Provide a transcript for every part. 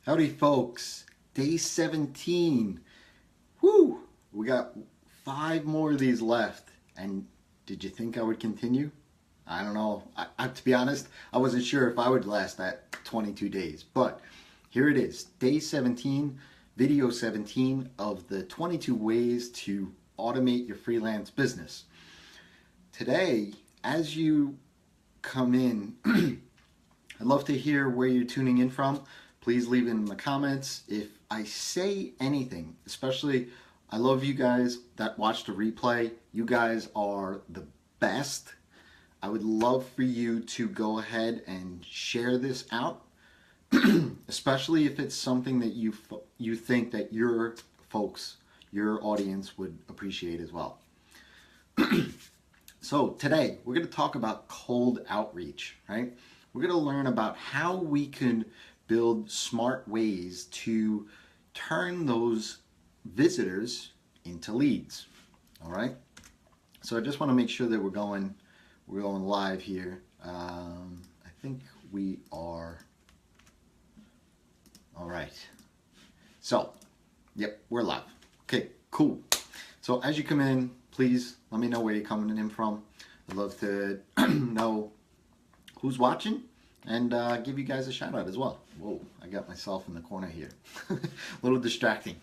Howdy folks, day 17. Woo! We got 5 more of these left. And did you think I would continue? I don't know. To be honest, I wasn't sure if I would last that 22 days. But here it is, day 17, video 17 of the 22 ways to automate your freelance business. Today, as you come in, I'd love to hear where you're tuning in from. Please leave it in the comments. If I say anything, especially I love you guys that watch the replay. You guys are the best. I would love for you to go ahead and share this out, especially if it's something that you think that your folks, your audience would appreciate as well. So today we're going to talk about cold outreach, right? We're going to learn about how we can build smart ways to turn those visitors into leads. All right. So I just want to make sure that we're going live here. I think we are. All right. So, yep, we're live. Okay, cool. So as you come in, please let me know where you're coming in from. I'd love to know who's watching and give you guys a shout out as well. Whoa, I got myself in the corner here. A little distracting.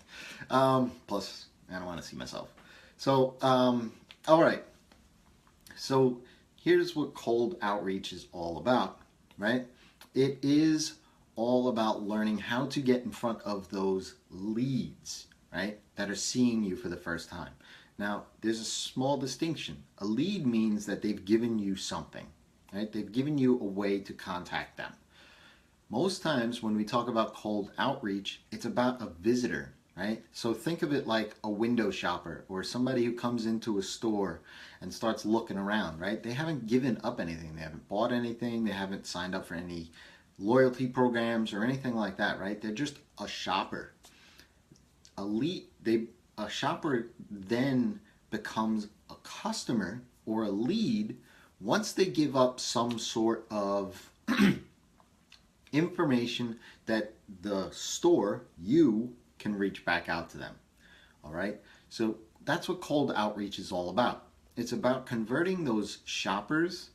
Plus, I don't want to see myself. So, all right. So here's what cold outreach is all about, right? It is all about learning how to get in front of those leads, right, that are seeing you for the first time. Now, there's a small distinction. A lead means that they've given you something, right? They've given you a way to contact them. Most times when we talk about cold outreach, it's about a visitor, right? So think of it like a window shopper or somebody who comes into a store and starts looking around, right? They haven't given up anything. They haven't bought anything. They haven't signed up for any loyalty programs or anything like that, right? They're just a shopper. A shopper then becomes a customer or a lead once they give up some sort of information that the store, you, can reach back out to them. All right? So that's what cold outreach is all about. It's about converting those shoppers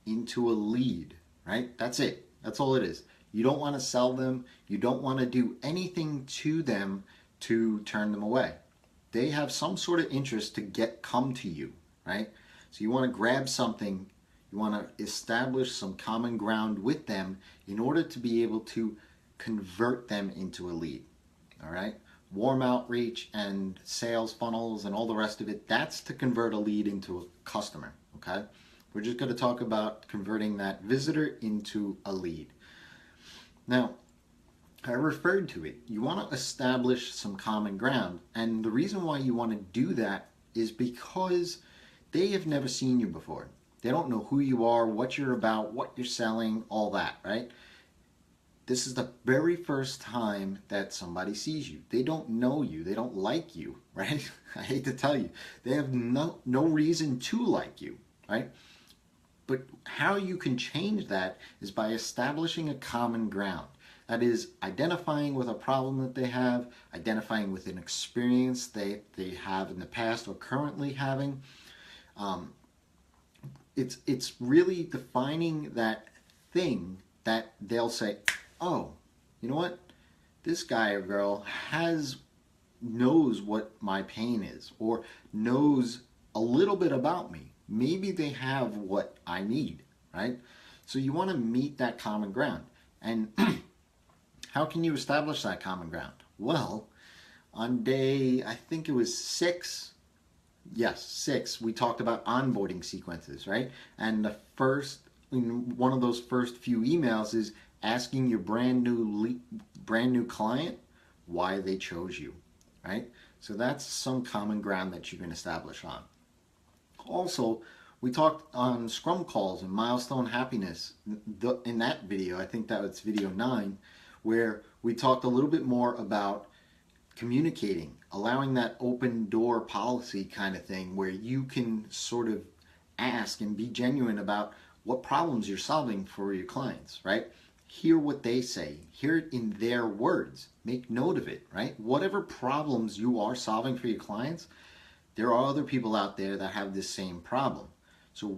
into a lead, right? That's it. That's all it is. You don't want to sell them. You don't want to do anything to them to turn them away. They have some sort of interest to come to you, right? So you want to grab something, you want to establish some common ground with them in order to be able to convert them into a lead, all right? Warm outreach and sales funnels and all the rest of it, that's to convert a lead into a customer, okay? We're just going to talk about converting that visitor into a lead. Now, I referred to it. You want to establish some common ground. And the reason why you want to do that is because they have never seen you before. They don't know who you are, what you're about, what you're selling, all that, right? This is the very first time that somebody sees you. They don't know you. They don't like you, right? I hate to tell you. They have no reason to like you, right? But how you can change that is by establishing a common ground. That is identifying with a problem that they have, identifying with an experience they have in the past or currently having. It's really defining that thing that they'll say, oh, you know what? This guy or girl knows what my pain is or knows a little bit about me. Maybe they have what I need, right? So you want to meet that common ground. And how can you establish that common ground? Well, on day, I think it was 6, yes, 6, we talked about onboarding sequences, right? And one of those first few emails is asking your brand new client why they chose you, right? So that's some common ground that you can establish on. Also, we talked on Scrum calls and milestone happiness in that video. I think that was video 9, where we talked a little bit more about communicating, allowing that open door policy kind of thing where you can sort of ask and be genuine about what problems you're solving for your clients, right? hear what they say, hear it in their words, make note of it, right? Whatever problems you are solving for your clients, there are other people out there that have this same problem. So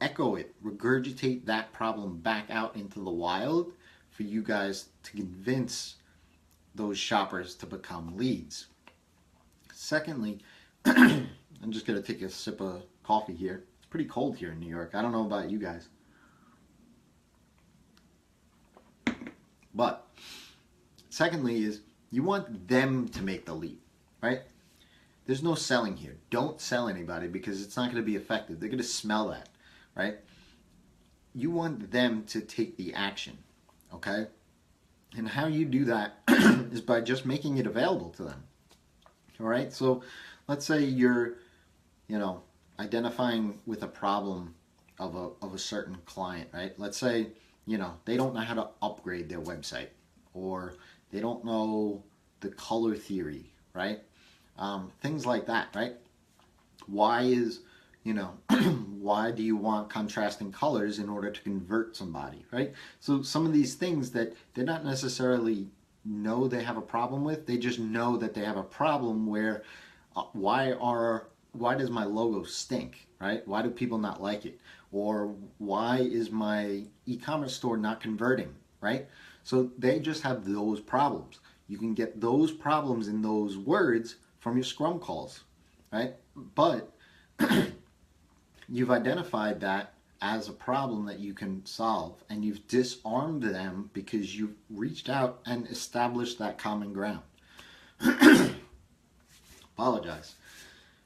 echo it, regurgitate that problem back out into the wild for you guys to convince those shoppers to become leads. Secondly, I'm just going to take a sip of coffee here. It's pretty cold here in New York. I don't know about you guys. But secondly is you want them to make the leap, right? There's no selling here. Don't sell anybody because it's not going to be effective. They're going to smell that, right? You want them to take the action, okay? And how you do that is by just making it available to them, all right? So let's say you're, identifying with a problem of a certain client, right? Let's say, they don't know how to upgrade their website, or they don't know the color theory, right? Things like that, right? Why why do you want contrasting colors in order to convert somebody, right? So some of these things that they're not necessarily know they have a problem with, they just know that they have a problem where why does my logo stink, right? Why do people not like it? Or why is my e-commerce store not converting, right? So they just have those problems. You can get those problems in those words from your Scrum calls, right? But you've identified that as a problem that you can solve, and you've disarmed them because you've reached out and established that common ground. Apologize.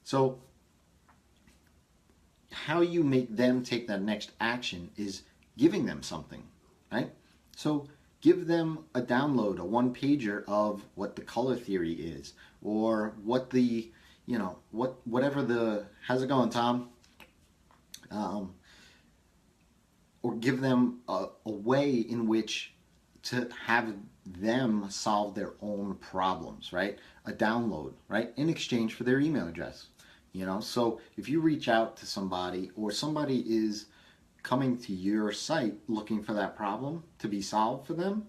So how you make them take that next action is giving them something, right? So give them a download, a one-pager of what the color theory is, or what the, whatever the, how's it going, Tom? Or give them a way in which to have them solve their own problems, right? A download, right? In exchange for their email address. So if you reach out to somebody, or somebody is coming to your site looking for that problem to be solved for them,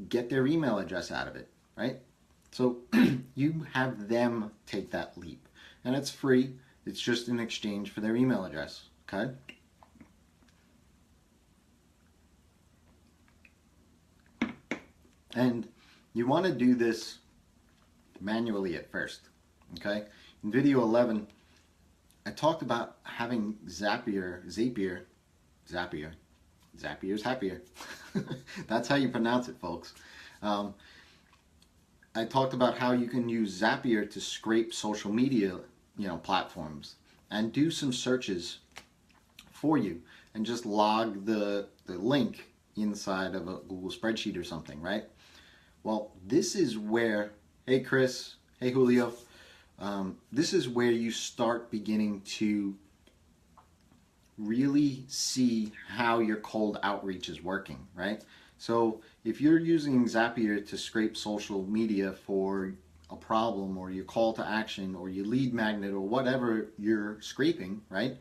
get their email address out of it, right? So you have them take that leap, and it's free. It's just in exchange for their email address, okay? And you want to do this manually at first, okay? In video 11, I talked about having Zapier's happier. That's how you pronounce it, folks. I talked about how you can use Zapier to scrape social media, platforms, and do some searches for you, and just log the link inside of a Google spreadsheet or something, right? Well, this is where, hey Chris, hey Julio, this is where you start beginning to really see how your cold outreach is working, right? So if you're using Zapier to scrape social media for a problem, or your call to action, or your lead magnet, or whatever you're scraping, right?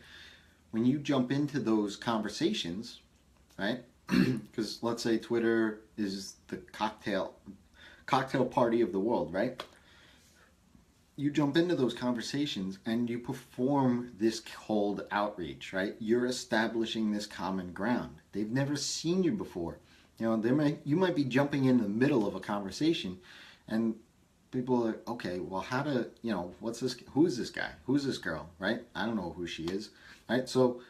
When you jump into those conversations, right? Because let's say Twitter is the cocktail party of the world, right? You jump into those conversations and you perform this cold outreach, right? You're establishing this common ground. They've never seen you before. You might be jumping in the middle of a conversation, and people are, okay, well, what's this? Who's this guy? Who's this girl, right? I don't know who she is, right? So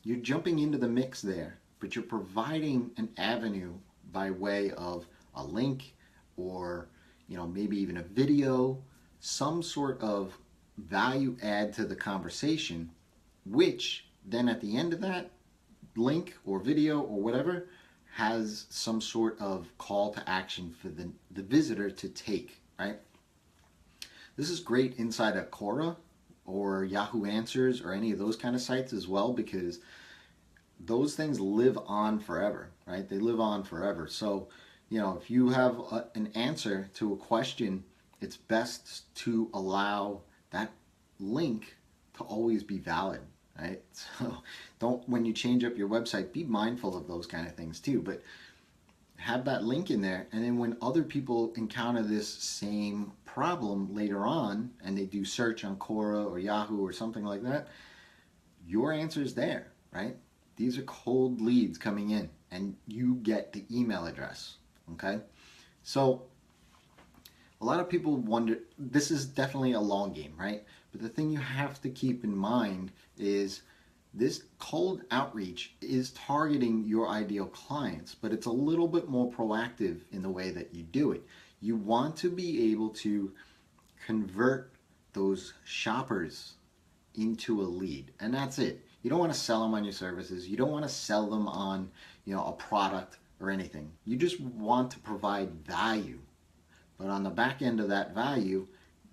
you're jumping into the mix there, but you're providing an avenue by way of a link, or, maybe even a video, some sort of value add to the conversation, which then at the end of that link or video or whatever has some sort of call to action for the visitor to take, right? This is great inside a Quora or Yahoo Answers or any of those kind of sites as well, because those things live on forever, right? They live on forever. So, if you have an answer to a question, it's best to allow that link to always be valid, right? So when you change up your website, be mindful of those kind of things too. But have that link in there, and then when other people encounter this same problem later on and they do search on Quora or Yahoo or something like that, your answer is there, right? These are cold leads coming in and you get the email address, okay? So a lot of people wonder, this is definitely a long game, right? But the thing you have to keep in mind is this cold outreach is targeting your ideal clients, but it's a little bit more proactive in the way that you do it. You want to be able to convert those shoppers into a lead, and that's it. You don't want to sell them on your services. You don't want to sell them on, a product or anything. You just want to provide value. But on the back end of that value,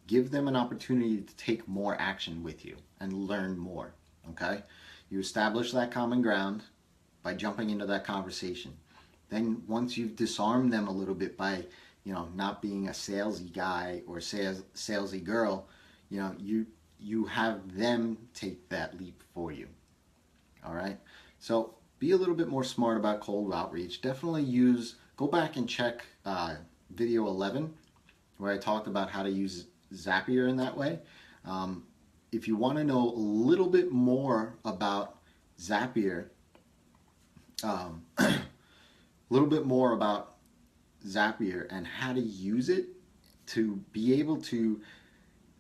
give them an opportunity to take more action with you and learn more, okay? You establish that common ground by jumping into that conversation. Then once you've disarmed them a little bit by, not being a salesy guy or salesy girl, you have them take that leap for you. All right? So be a little bit more smart about cold outreach. Definitely go back and check video 11 where I talked about how to use Zapier in that way. If you want to know a little bit more about Zapier, a little bit more about Zapier and how to use it to be able to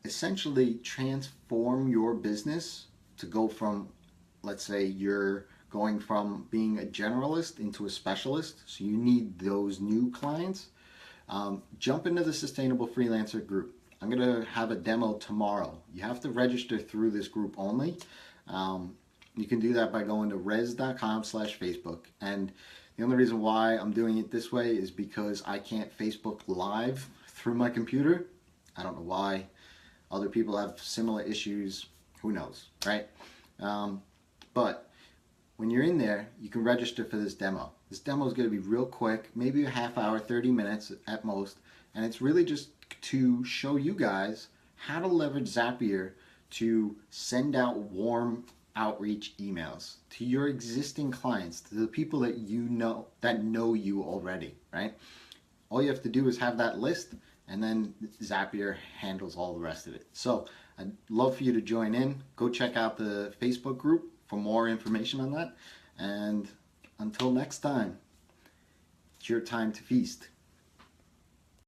essentially transform your business to go from, let's say you're going from being a generalist into a specialist, so you need those new clients, jump into the Sustainable Freelancer group. I'm going to have a demo tomorrow. You have to register through this group only. You can do that by going to res.com/Facebook. And the only reason why I'm doing it this way is because I can't Facebook Live through my computer. I don't know why. Other people have similar issues. Who knows, right? But when you're in there, you can register for this demo. This demo is going to be real quick, maybe a half hour, 30 minutes at most. And it's really just to show you guys how to leverage Zapier to send out warm outreach emails to your existing clients, to the people that know you already, right? All you have to do is have that list, and then Zapier handles all the rest of it. So I'd love for you to join in. Go check out the Facebook group for more information on that. And until next time, it's your time to feast.